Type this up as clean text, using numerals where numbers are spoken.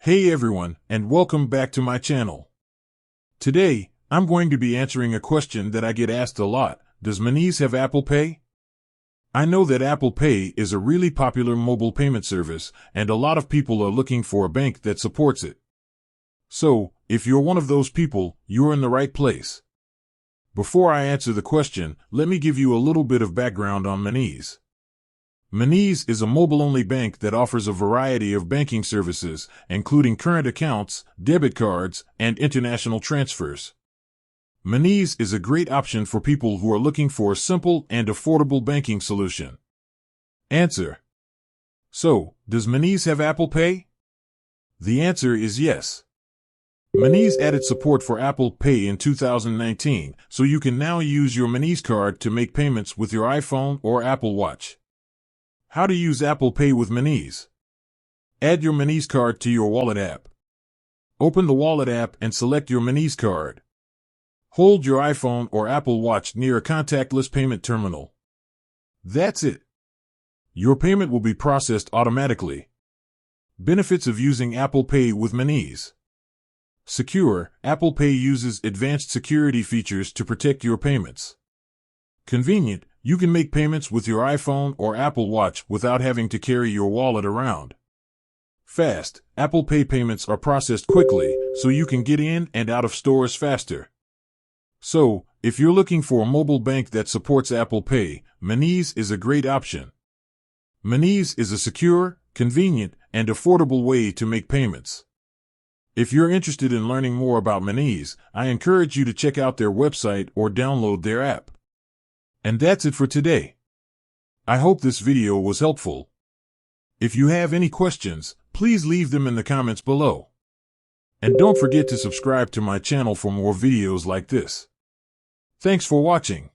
Hey everyone, and welcome back to my channel. Today, I'm going to be answering a question that I get asked a lot. Does Monese have Apple Pay? I know that Apple Pay is a really popular mobile payment service, and a lot of people are looking for a bank that supports it. So, if you're one of those people, you're in the right place. Before I answer the question, let me give you a little bit of background on Monese. Monese is a mobile-only bank that offers a variety of banking services, including current accounts, debit cards, and international transfers. Monese is a great option for people who are looking for a simple and affordable banking solution. Answer. So, does Monese have Apple Pay? The answer is yes. Monese added support for Apple Pay in 2019, so you can now use your Monese card to make payments with your iPhone or Apple Watch. How to use Apple Pay with Monese. Add your Monese card to your wallet app. Open the wallet app and select your Monese card. Hold your iPhone or Apple Watch near a contactless payment terminal. That's it. Your payment will be processed automatically. Benefits of using Apple Pay with Monese. Secure, Apple Pay uses advanced security features to protect your payments. Convenient, you can make payments with your iPhone or Apple Watch without having to carry your wallet around. Fast, Apple Pay payments are processed quickly, so you can get in and out of stores faster. So, if you're looking for a mobile bank that supports Apple Pay, Monese is a great option. Monese is a secure, convenient, and affordable way to make payments. If you're interested in learning more about Monese, I encourage you to check out their website or download their app. And that's it for today. I hope this video was helpful. If you have any questions, please leave them in the comments below. And don't forget to subscribe to my channel for more videos like this. Thanks for watching.